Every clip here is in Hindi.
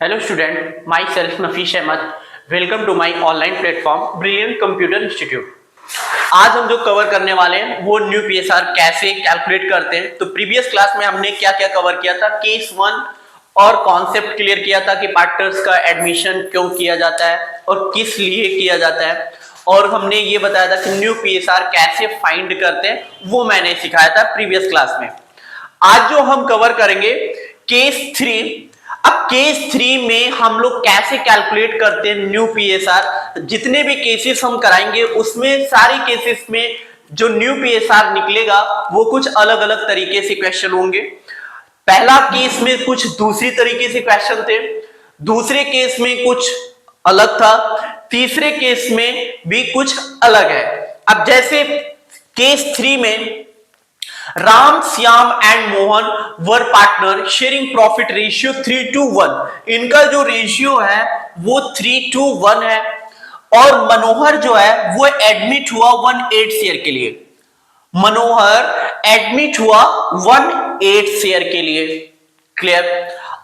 Hello student, myself Nafish Ahmed. Welcome to my online platform Brilliant Computer Institute. आज हम जो कवर करने वाले हैं वो न्यू पीएसआर कैसे कैलकुलेट करते हैं। तो प्रीवियस क्लास में हमने क्या क्या कवर किया था, केस 1 और कॉन्सेप्ट क्लियर किया था कि पार्टनर्स का एडमिशन क्यों किया जाता है और किस लिए किया जाता है, और हमने ये बताया था कि न्यू पीएसआर कैसे फाइंड करते हैं, वो मैंने सिखाया था प्रीवियस क्लास में। आज जो हम कवर करेंगे केस 3। अब केस 3 में हम लोग कैसे कैलकुलेट करते हैं न्यू पीएसआर। जितने भी केसेस हम कराएंगे उसमें सारी केसेस में जो न्यू पीएसआर निकलेगा वो कुछ अलग अलग तरीके से क्वेश्चन होंगे। पहला केस में कुछ दूसरी तरीके से क्वेश्चन थे, दूसरे केस में कुछ अलग था, तीसरे केस में भी कुछ अलग है। अब जैसे केस 3 में Ram, Shyam and Mohan were partner sharing profit ratio 3:1। इनका जो रेशियो है वो 3:1 है, और मनोहर जो है वो एडमिट हुआ 1/8 शेयर के लिए। मनोहर एडमिट हुआ 1/8 शेयर के लिए। क्लियर।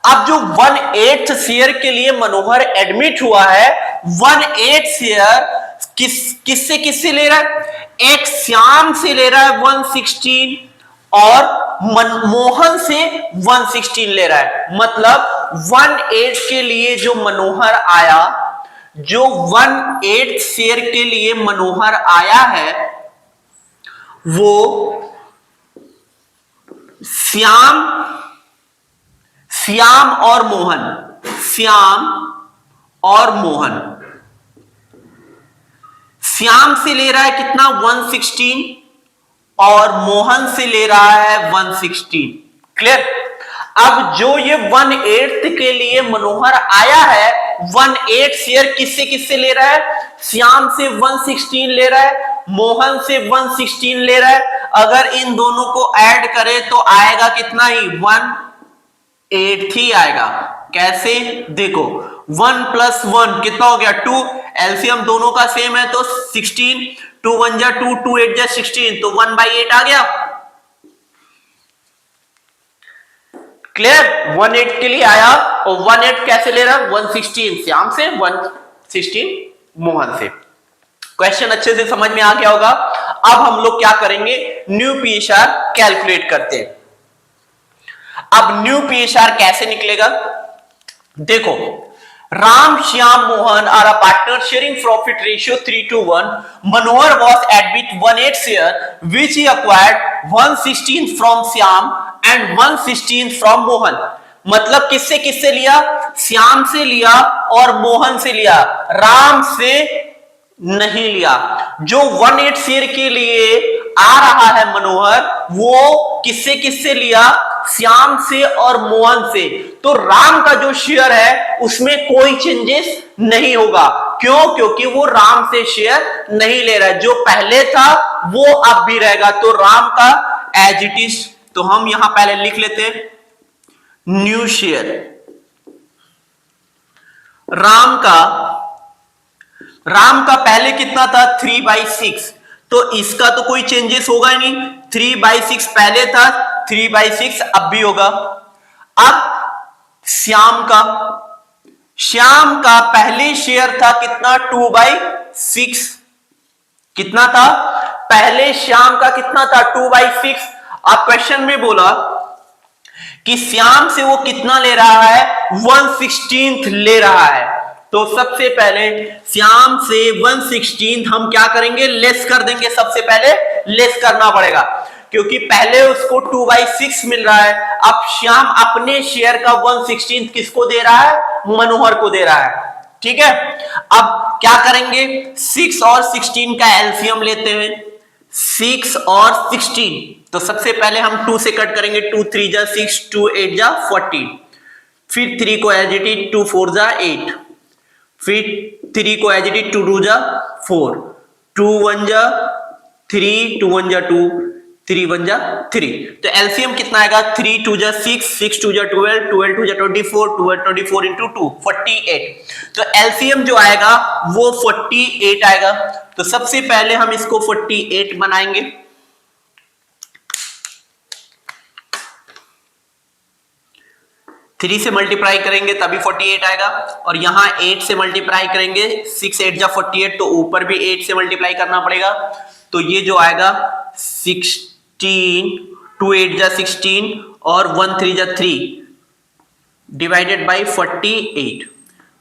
अब जो 1/8 शेयर के लिए मनोहर एडमिट हुआ है, 1/8 शेयर किससे किससे ले रहा है? एक श्याम से ले रहा है 116 और मोहन से 116 ले रहा है। मतलब 1/8 के लिए जो मनोहर आया, जो 1/8 शेयर के लिए मनोहर आया है वो श्याम और मोहन, श्याम और मोहन। श्याम से ले रहा है कितना? 116 और मोहन से ले रहा है 116। क्लियर। अब जो ये 1/8 के लिए मनोहर आया है, 1/8 शेयर किससे किससे ले रहा है? श्याम से 116 ले रहा है, मोहन से 116 ले रहा है। अगर इन दोनों को ऐड करें तो आएगा कितना ही? 1/8 ही आएगा। कैसे? देखो 1 + 1 कितना हो गया? 2। एलसीएम दोनों का सेम है तो 16, 2 1 जा 2, 2 8 जा 16, तो 1/8 आ गया। क्लियर। 1/8 के लिए आया, और 1/8 कैसे ले रहा है? 116 श्याम से, 116 मोहन से। क्वेश्चन अच्छे से समझ में आ गया होगा। अब हम लोग क्या करेंगे? न्यू पीएसआर कैलकुलेट करते हैं। अब न्यू पीएसआर कैसे निकलेगा? देखो, Ram, Shyam, Mohan are a partner sharing profit ratio 3:1. Manohar was admit 1/8 share, which he acquired 116 from Shyam and 116 from Mohan. मतलब किससे किससे लिया? श्याम से लिया और मोहन से लिया, राम से नहीं लिया। जो 1/8 शेयर के लिए आ रहा है मनोहर, वो किससे किससे लिया? श्याम से और मोहन से। तो राम का जो शेयर है उसमें कोई चेंजेस नहीं होगा। क्यों? क्योंकि वो राम से शेयर नहीं ले रहा है। जो पहले था वो अब भी रहेगा, तो राम का एज इट इज। तो हम यहां पहले लिख लेते हैं न्यू शेयर। राम का पहले कितना था? 3/6। तो इसका तो कोई चेंजेस होगा ही नहीं। 3/6 पहले था, 3/6 अब भी होगा। अब श्याम का पहले शेयर था कितना? 2/6। कितना था पहले? श्याम का कितना था? 2/6। अब क्वेश्चन में बोला कि श्याम से वो कितना ले रहा है? 1/16 ले रहा है। तो सबसे पहले श्याम से 1/16 हम क्या करेंगे? लेस कर देंगे। सबसे पहले लेस करना पड़ेगा, क्योंकि पहले उसको 2/6 मिल रहा है। अब श्याम अपने शेयर का 1/16 किसको दे रहा है? मनोहर को दे रहा है। ठीक है। अब क्या करेंगे? 6 और 16 का एलसीएम लेते हैं। 6 और 16, तो सबसे पहले हम 2 से कट करेंगे। 2 3 जा 6, 2 8 जा 14। फिर 3 को एज इट इज, 2 4 जा 8। फिर 3 को एज इट इज, 2 2 जा 4, 2 1 जा 3, 2 1 जा 2, 3 1 जा 3। तो एलसीएम कितना आएगा? 3 2 जा 6, 6 2 जा 12, 12 2 जा 24, 12 24 इंटू 2 48। तो एलसीएम जो आएगा वो 48 आएगा। तो सबसे पहले हम इसको 48 बनाएंगे। 3 से मल्टीप्लाई करेंगे तभी 48 आएगा, और यहाँ 8 से मल्टीप्लाई करेंगे, 6 8 जा 48, तो ऊपर भी 8 से मल्टीप्लाई करना पड़ेगा। तो ये जो आएगा 16, 2 8 जा 16 और 1 3 जा 3 डिवाइडेड बाई 48,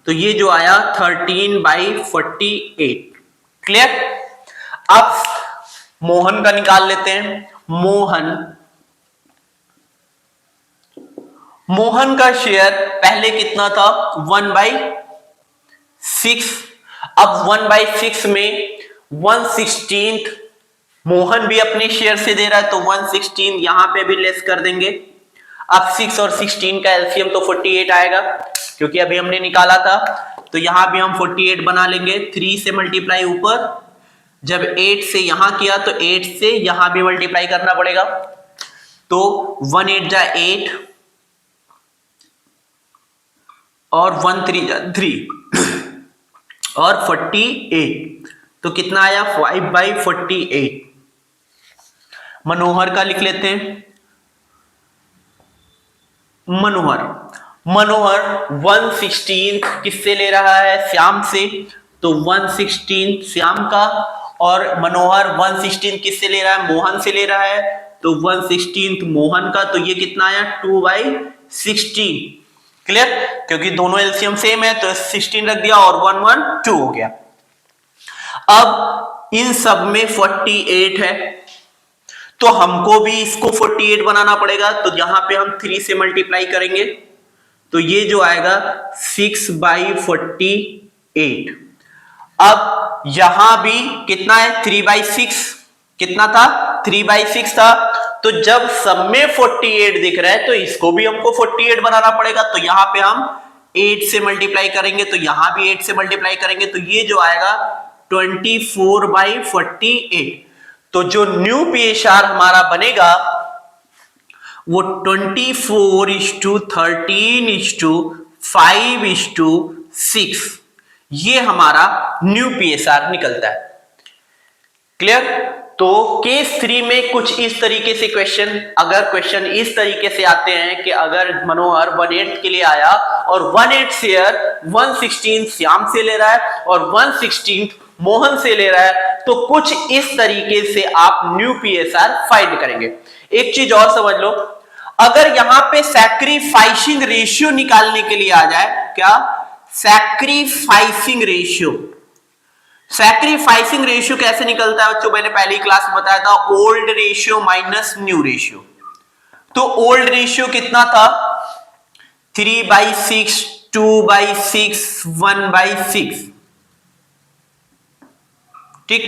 तो ये जो आया 13/48। क्लियर। अब मोहन का निकाल लेते हैं। मोहन का शेयर पहले कितना था, 1/6। अब 1/6 में 1/16 मोहन भी अपने शेयर से दे रहा है, तो 1/16 यहां पे भी लेस कर देंगे। अब 6 और 16 का एलसीएम तो 48 आएगा, क्योंकि अभी हमने निकाला था, तो यहां भी हम 48 बना लेंगे। 3 से मल्टीप्लाई ऊपर, जब 8 से यहां किया तो 8 से यहां भी मल्टीप्लाई करना पड़ेगा, तो 1 8 जा 8 और 1 3 जा 3 और 48, तो कितना आया 5/48। मनोहर का लिख लेते हैं। मनोहर 1/16 किससे ले रहा है, श्याम से, तो 1/16 श्याम का, और मनोहर 1/16 किससे ले रहा है, मोहन से ले रहा है, तो 1/16 मोहन का, तो ये कितना आया 2/16। क्लियर, क्योंकि दोनों एलसीएम सेम है, तो 16 रख दिया और 1 1 2 हो गया। अब इन सब में 48 है, तो हमको भी इसको 48 बनाना पड़ेगा, तो यहां पे हम 3 से मल्टीप्लाई करेंगे, तो ये जो आएगा 6/48। अब यहां भी कितना है, 3/6, कितना था 3/6 था, तो जब सब में 48 दिख रहा है तो इसको भी हमको 48 बनाना पड़ेगा, तो यहां पे हम 8 से मल्टीप्लाई करेंगे, तो यहां भी 8 से मल्टीप्लाई करेंगे, तो ये जो आएगा 24/48। तो जो न्यू पीएसआर हमारा बनेगा वो 24:13:5:6, ये हमारा न्यू पीएसआर निकलता है। क्लियर। तो केस 3 में कुछ इस तरीके से क्वेश्चन, अगर क्वेश्चन इस तरीके से आते हैं कि अगर मनोहर 1/8 के लिए आया और 1/8 शेयर 1/16 श्याम से ले रहा है और 1/16 मोहन से ले रहा है, तो कुछ इस तरीके से आप न्यू पीएसआर फाइंड करेंगे। एक चीज और समझ लो, अगर यहां पे सैक्रिफाइसिंग रेशियो निकालने के लिए आ जाए, क्या सैक्रिफाइसिंग रेशियो, सैक्रिफाइसिंग रेशियो कैसे निकलता है बच्चों, मैंने पहली क्लास में बताया था, old ratio minus new ratio. तो ओल्ड रेशियो कितना था, 3/6, 2/6, 1/6। ठीक।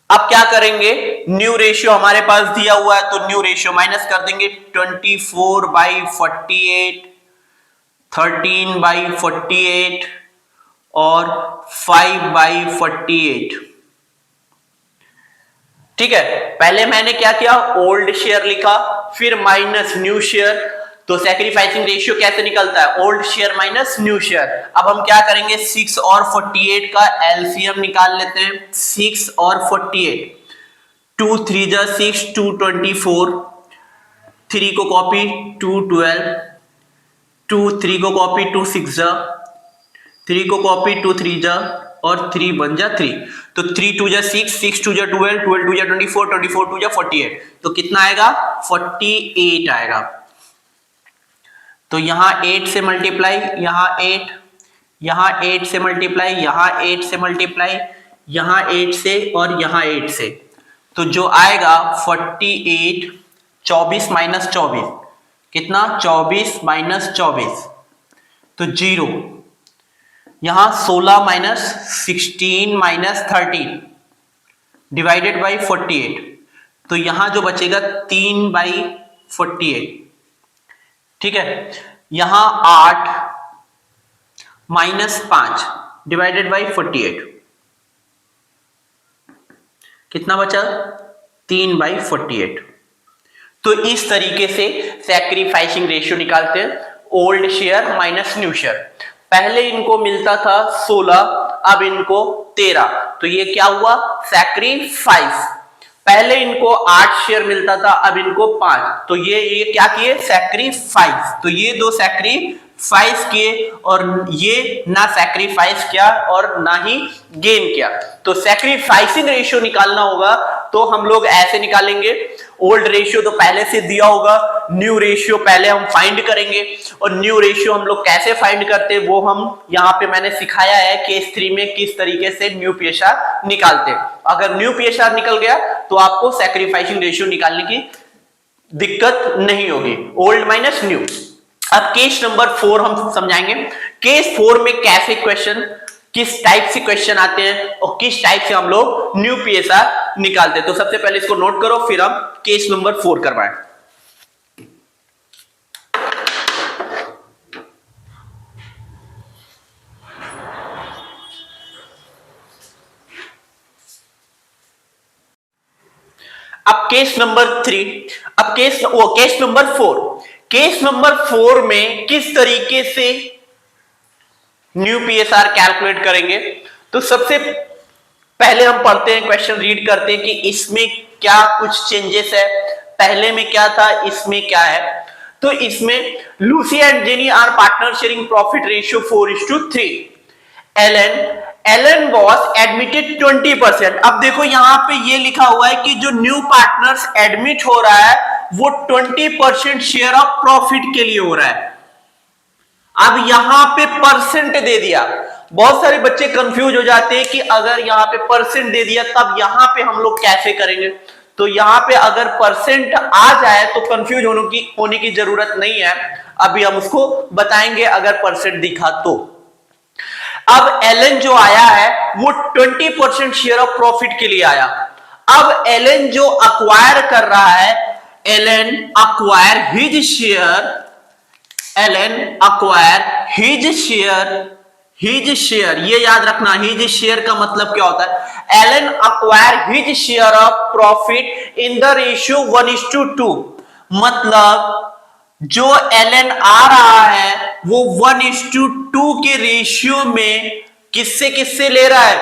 अब क्या करेंगे, न्यू रेशियो हमारे पास दिया हुआ है, तो न्यू रेशियो माइनस कर देंगे, 24/48, 13/48 और 5/48। ठीक है, पहले मैंने क्या किया, ओल्ड शेयर लिखा, फिर माइनस न्यू शेयर। तो सैक्रिफाइसिंग रेशियो कैसे निकलता है, old share minus new share. अब हम क्या करेंगे, 6 और 48 का एलसीएम निकाल लेते हैं। 6 और 48, 2 3 जा 6, 2 24, 3 को कॉपी 2 12, 2 3 को कॉपी 2 6 जा, 3 को कॉपी 2 3 जा और 3 1 जा 3, तो 3 2 जा 6, 6 2 जा 12, 12 2 जा 24, 24 2 जा 48, तो कितना आएगा 48 आएगा। तो यहां 8 से मल्टीप्लाई, यहां 8, यहां 8 से मल्टीप्लाई, यहां 8 से मल्टीप्लाई, यहां 8 से और यहां 8 से, तो जो आएगा 48, 24 माइनस 24, कितना 24 माइनस 24, तो 0, यहां 16 माइनस 16 माइनस 13 डिवाइडेड बाई 48, तो यहां जो बचेगा 3/48। ठीक है, यहां 8 माइनस 5 डिवाइडेड बाई 48, कितना बचा 3/48। तो इस तरीके से सैक्रिफाइसिंग रेशियो निकालते हैं, old share minus new share. पहले इनको मिलता था 16, अब इनको 13, तो ये क्या हुआ सैक्रिफाइस। पहले इनको 8 शेयर मिलता था, अब इनको 5, तो ये क्या किए, सैक्रिफाइस, तो ये दो सैक्रिफाइस किए और ये ना सैक्रिफाइस किया और ना ही गेन किया। तो सैक्रिफाइसिंग रेशियो निकालना होगा तो हम लोग ऐसे निकालेंगे, ओल्ड रेशियो तो पहले से दिया होगा, न्यू रेशियो पहले हम फाइंड करेंगे, और न्यू रेशियो हम लोग कैसे फाइंड करते हैं वो हम यहाँ पे मैंने सिखाया है केस 3 में किस तरीके से न्यू पीएसआर निकालते हैं। अगर न्यू पीएसआर निकल गया तो आपको सैक्रिफाइसिंग रेशियो निकालने की दिक्कत नहीं होगी, ओल्ड माइनस न्यू। अब केस नंबर 4 हम समझाएंगे, केस 4 में कैसे क्वेश्चन, किस टाइप से क्वेश्चन आते हैं और किस टाइप से हम लोग न्यू पीएसआर निकालते हैं। तो सबसे पहले इसको नोट करो, फिर हम केस नंबर 4 करवाएं। अब केस नंबर 3, अब केस नंबर 4, केस नंबर 4 में किस तरीके से न्यू पीएसआर कैलकुलेट करेंगे। तो सबसे पहले हम पढ़ते हैं, क्वेश्चन रीड करते हैं कि इसमें क्या कुछ चेंजेस है, पहले में क्या था, इसमें क्या है। तो इसमें Lucy and Jenny are partner sharing profit ratio 4:3। Alan was admitted 20%। अब देखो यहां पे ये लिखा हुआ है कि जो न्यू पार्टनर्स एडमिट हो रहा है वो 20% शेयर ऑफ प्रॉफिट के लिए हो रहा है। अब यहां पे परसेंट दे दिया, बहुत सारे बच्चे कंफ्यूज हो जाते हैं कि अगर यहां पे परसेंट दे दिया तब यहां पे हम लोग कैसे करेंगे। तो यहां पे अगर परसेंट आ जाए तो कंफ्यूज होने की जरूरत नहीं है, अभी हम उसको बताएंगे अगर परसेंट दिखा तो। अब एलन जो आया है वो 20% शेयर ऑफ प्रॉफिट के लिए आया। अब एलन जो अक्वायर कर रहा है, Alan acquire his share, Alan acquire his share, ये याद रखना, हिज शेयर का मतलब क्या होता है, Alan acquire his share of profit in the ratio 1:2। मतलब जो एलन आ रहा है वो 1:2 के रेशियो में किससे किससे ले रहा है,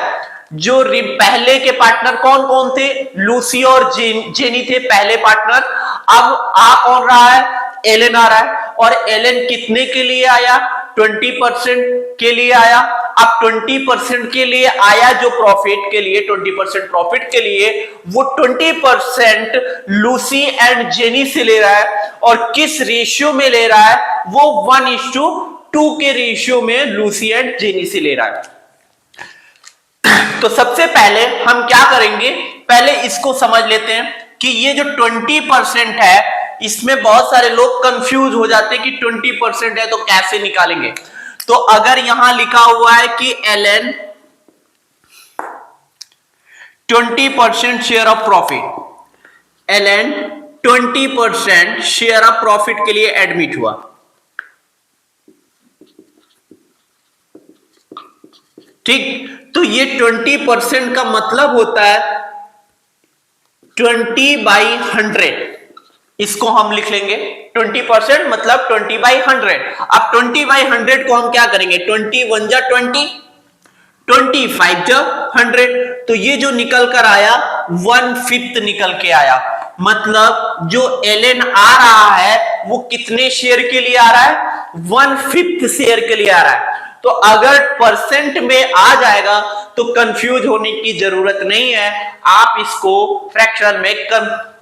जो पहले के पार्टनर कौन कौन थे, लूसी और जेनी थे पहले पार्टनर। अब आ कौन रहा है, एलन आ रहा है, और एलन कितने के लिए आया, 20% के लिए आया। अब 20% के लिए आया जो प्रॉफिट के लिए, 20% प्रॉफिट के लिए वो 20% लूसी एंड जेनी से ले रहा है, और किस रेशियो में ले रहा है, वो 1:2 के रेशियो में लूसी एंड जेनी से ले रहा है। तो सबसे पहले हम क्या करेंगे, पहले इसको समझ लेते हैं कि ये जो 20% है इसमें बहुत सारे लोग कंफ्यूज हो जाते हैं कि 20% है तो कैसे निकालेंगे। तो अगर यहां लिखा हुआ है कि Alan 20% share of profit, Alan 20% share of profit के लिए एडमिट हुआ, ठीक। तो ये 20% का मतलब होता है 20/100, इसको हम लिख लेंगे 20% मतलब 20/100। अब 20/100 को हम क्या करेंगे, 21 जा 20, 25 जा 100, तो ये जो निकल कर आया 1/5 निकल के आया। मतलब जो एलन आ रहा है वो कितने शेयर के लिए आ रहा है, 1/5 शेयर के लिए आ रहा है। तो अगर परसेंट में आ जाएगा तो कंफ्यूज होने की जरूरत नहीं है, आप इसको फ्रैक्शन में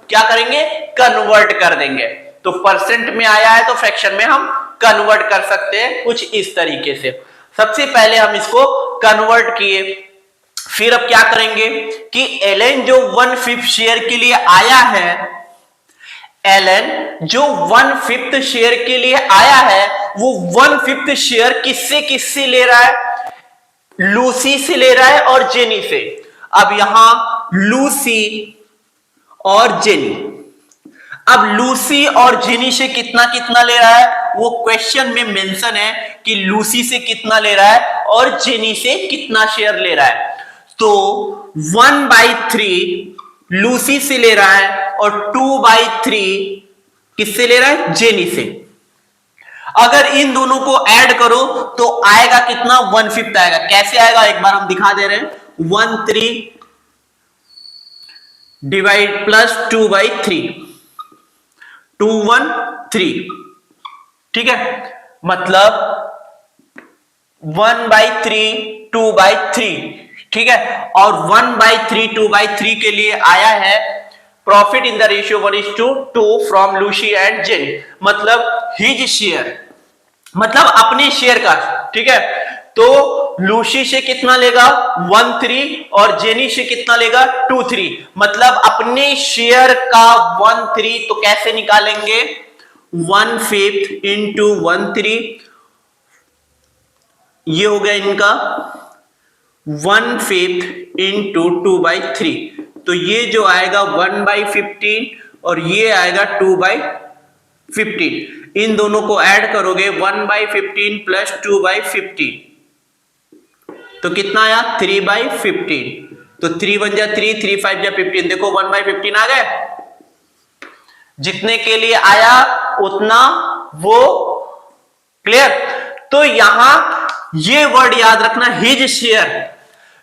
क्या करेंगे, कन्वर्ट कर देंगे। तो परसेंट में आया है तो फ्रैक्शन में हम कन्वर्ट कर सकते हैं कुछ इस तरीके से। सबसे पहले हम इसको कन्वर्ट किए, फिर अब क्या करेंगे कि एलन जो 1/5 शेयर के लिए आया है, एलन जो 1/5 शेयर के लिए आया है वो 1/5 शेयर किससे किससे ले रहा है, लूसी से ले रहा है और जेनी से। अब यहां लूसी और जेनी, अब लूसी और जेनी से कितना कितना ले रहा है, वो क्वेश्चन में मेंशन है कि लूसी से कितना ले रहा है और जेनी से कितना शेयर ले रहा है। तो 1/3 लूसी से ले रहा है और 2/3 किससे ले रहा है, जेनी से। अगर इन दोनों को ऐड करो तो आएगा कितना, 1/5 आएगा। कैसे आएगा एक बार हम दिखा दे रहे हैं, 1/3 डिवाइड प्लस 2/3, 213, ठीक है, मतलब 1/3, 2/3, ठीक है, और 1/3, 2/3 के लिए आया है profit in the ratio 1:2 from Lucy and jenny, मतलब हिज शेयर, मतलब अपने शेयर का, ठीक है। तो लूसी से कितना लेगा 1/3 और जेनी से कितना लेगा 2/3, मतलब अपने शेयर का 1/3, तो कैसे निकालेंगे 1/5 इंटू 1/3, ये हो गया इनका 1/5 इंटू 2/3, तो ये जो आएगा 1/15 और ये आएगा 2/15, इन दोनों को ऐड करोगे 1/15 प्लस 2/15, तो कितना आया 3/15, तो 3 1 जा 3, 3 5 जा 15, देखो 1/15 आ गए, जितने के लिए आया उतना वो, क्लियर। तो यहां ये वर्ड याद रखना, हिज शेयर,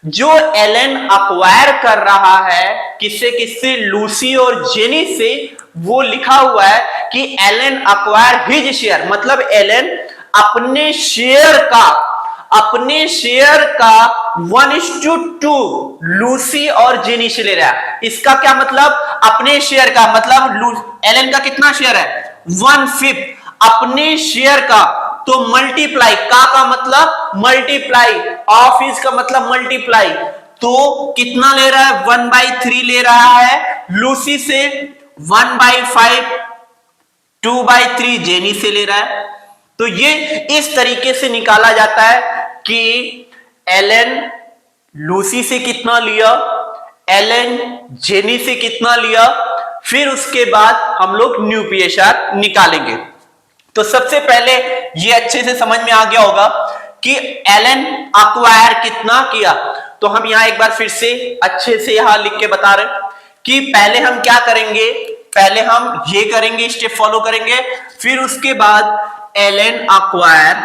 जो एलन अक्वायर कर रहा है किससे किससे, लूसी और जेनी से, वो लिखा हुआ है कि एलन अक्वायर हिज शेयर, मतलब एलन अपने शेयर का, अपने शेयर का 1:2 लूसी और जेनी से ले रहा है। इसका क्या मतलब, अपने शेयर का मतलब एलन का कितना शेयर है 1/5, अपने शेयर का, तो मल्टीप्लाई का मतलब मल्टीप्लाई, ऑफ इज का मतलब मल्टीप्लाई, तो कितना ले रहा है 1/3 ले रहा है लूसी से, 1/5 2/3 जेनी से ले रहा है। तो ये इस तरीके से निकाला जाता है कि एलन लूसी से कितना लिया, एलन जेनी से कितना लिया, फिर उसके बाद हम लोग न्यू पीएसआर निकालेंगे। तो सबसे पहले ये अच्छे से समझ में आ गया होगा कि एलन अक्वायर कितना किया, तो हम यहां एक बार फिर से अच्छे से यहां लिख के बता रहे कि पहले हम क्या करेंगे, पहले हम ये करेंगे, स्टेप फॉलो करेंगे, फिर उसके बाद Alan acquire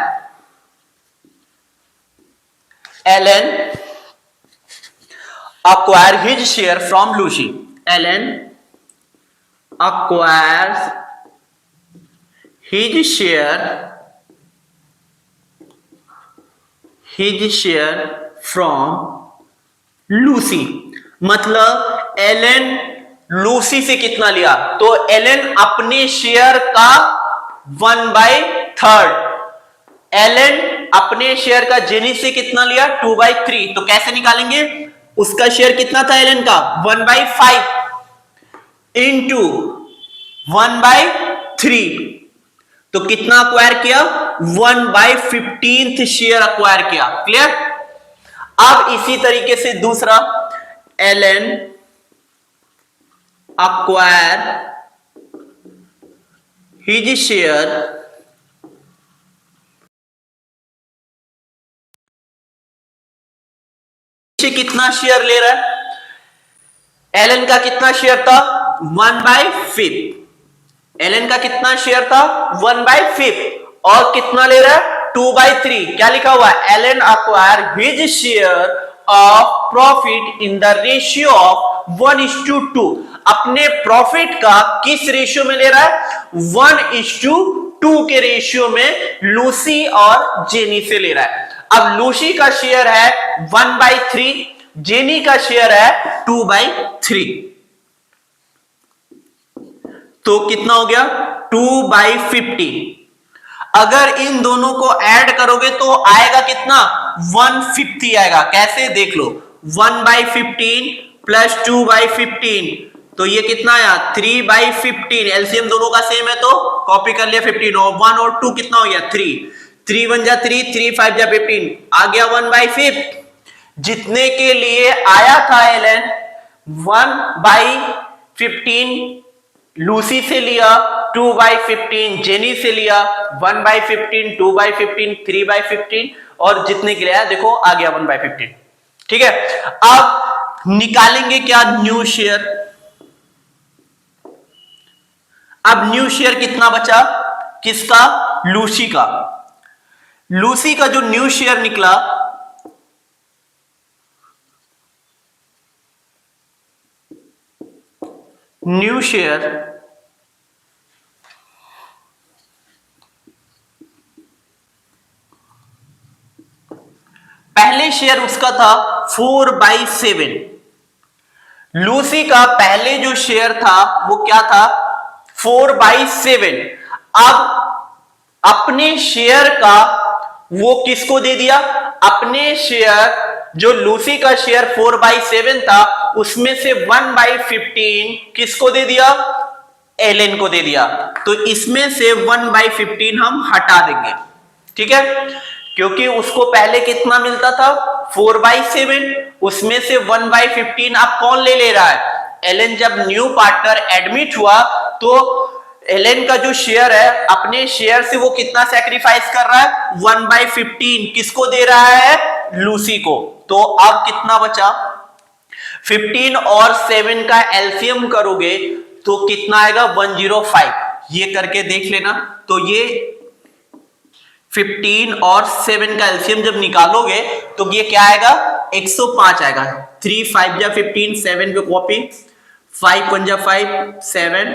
his share from Lucy, Alan acquires his share from Lucy, मतलब एलन लूसी से कितना लिया, तो एलन अपने शेयर का 1/3, एलन अपने शेयर का जेनी से कितना लिया 2/3, तो कैसे निकालेंगे, उसका शेयर कितना था एलन का 1/5 इंटू 1/3, तो कितना अक्वायर किया 1/15 शेयर अक्वायर किया, क्लियर। अब इसी तरीके से दूसरा, एलन अक्वायर हिज शेयर से कितना शेयर ले रहा है, एलन का कितना शेयर था 1/5, एलन का कितना शेयर था 1/5 और कितना ले रहा है 2/3, क्या लिखा हुआ है, Alan acquire his share of profit in the ratio of 1:2, अपने प्रॉफिट का किस रेशियो में ले रहा है 1:2 के रेशियो में लूसी और जेनी से ले रहा है। अब लूसी का शेयर है 1/3, जेनी का शेयर है 2/3, तो कितना हो गया 2/15, अगर इन दोनों को ऐड करोगे तो आएगा कितना 150 आएगा, कैसे देख लो 1/15 प्लस 2/15, तो ये कितना आया 3/15, एलसीएम दोनों का सेम है तो कॉपी कर लिया 15, और 1 और 2 कितना हो गया 3, 3 1 जा 3, 3 5 जा 15, आ गया 1/5, जितने के लिए आया था एलन 1/15 लूसी से लिया, 2/15 जेनी से लिया, 1/15 2/15 3/15, और जितने के लिए आया देखो आ गया 1/15, ठीक है। अब निकालेंगे क्या न्यू शेयर, अब न्यू शेयर कितना बचा, किसका लूसी का, लूसी का जो न्यू शेयर निकला न्यू शेयर पहले शेयर उसका था 4/7, लूसी का पहले जो शेयर था वो क्या था 4/7। अब अपने शेयर का वो किसको दे दिया, अपने शेयर जो लूसी का शेयर 4/7 था उसमें से 1/15 किसको दे दिया, एलन को दे दिया। तो इसमें से 1/15 हम हटा देंगे, ठीक है, क्योंकि उसको पहले कितना मिलता था 4/7, उसमें से 1/15 आप कौन ले रहा है, एलन। जब न्यू पार्टनर एडमिट हुआ तो एलन का जो शेयर है अपने शेयर से वो कितना सैक्रिफाइस कर रहा है 1/15 किसको दे रहा है, लूसी को। तो अब कितना बचा 15 और 7 का एलसीएम करोगे तो कितना आएगा 105, ये करके देख लेना। तो ये 15 और 7 का एलसीएम जब निकालोगे तो ये क्या आएगा 105 आएगा। 3 5 जा 15, 7 पे कॉपी, 5 1 जा 5, 7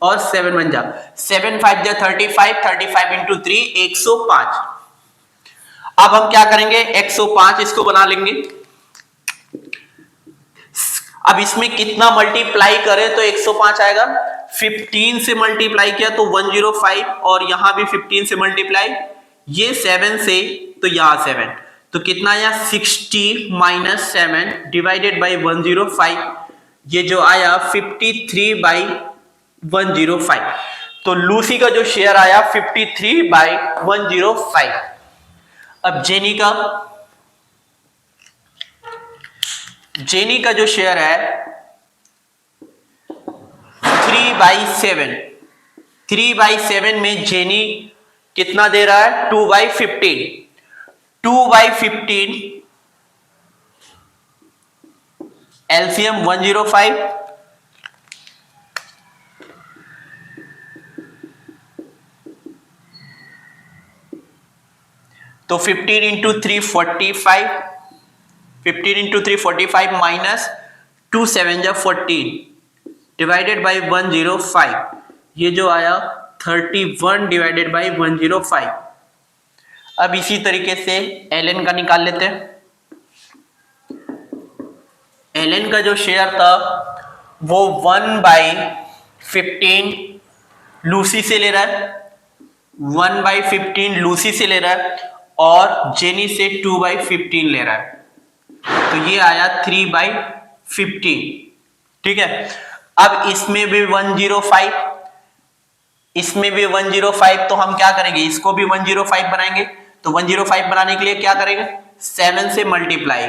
और 7 1 जा 7, 5 जा 35, 35 इंटू 3 105। अब हम क्या करेंगे 105 इसको बना लेंगे। अब इसमें कितना मल्टीप्लाई करें तो 105 आएगा, 15 से मल्टीप्लाई किया तो 105 और यहां भी 15 से मल्टीप्लाई, ये 7 से तो यहां 7, तो कितना आया 60 माइनस 7 डिवाइडेड बाई 105, ये जो आया 53/105। तो लूसी का जो शेयर आया 53/105। अब जेनी का जो शेयर है 3/7, 3/7 में जेनी कितना दे रहा है 2/15, 2/15 एलसीएम 105, तो 15 इंटू 3 45, 15 इंटू 3 45 माइनस 2 7 जा 14 डिवाइडेड बाई 105, ये जो आया 31 डिवाइडेड बाई 105। अब इसी तरीके से एलन का निकाल लेते हैं। एलन का जो शेयर था वो 1/15 लूसी से ले रहा है, 1/15 लूसी से ले रहा है और जेनी से 2/15 ले रहा है, तो ये आया 3/15, ठीक है। अब इसमें भी 105, इसमें भी 105, तो हम क्या करेंगे इसको भी 105 बनाएंगे। तो 105 बनाने के लिए क्या करेंगे 7 से मल्टीप्लाई,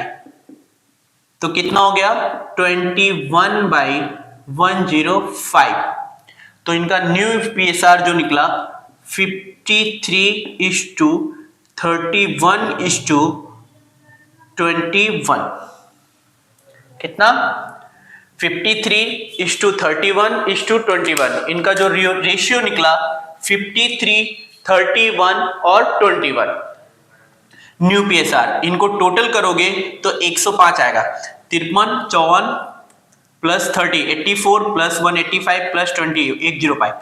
तो कितना हो गया 21/105। तो इनका न्यू पीएसआर जो निकला 53:31:21, कितना 53:31:21। इनका जो रेशियो निकला 53, 31 और 21 न्यू पीएसआर, इनको टोटल करोगे तो 105 आएगा। 53, 54 प्लस 30 84 प्लस 185 प्लस 20 105,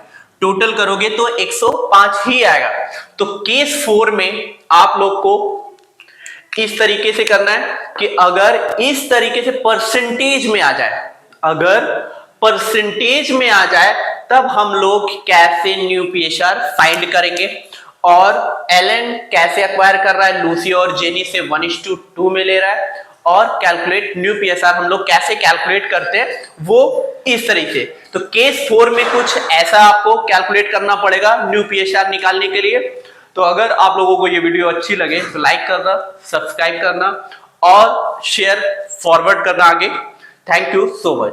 टोटल करोगे तो 105 ही आएगा। तो केस 4 में आप लोग को इस तरीके से करना है कि अगर इस तरीके से परसेंटेज में आ जाए, अगर परसेंटेज में आ जाए तब हम लोग कैसे न्यू पीएसआर फाइंड करेंगे और एलन कैसे एक्वायर कर रहा है लूसी और जेनी से 1:2 में ले रहा है, और कैलकुलेट न्यू पीएसआर हम लोग कैसे कैलकुलेट करते हैं वो इस तरीके। तो केस 4 में कुछ ऐसा आपको कैलकुलेट करना पड़ेगा न्यू पीएसआर निकालने के लिए। तो अगर आप लोगों को ये वीडियो अच्छी लगे तो लाइक करना, सब्सक्राइब करना और शेयर फॉरवर्ड करना आगे। Thank you so much.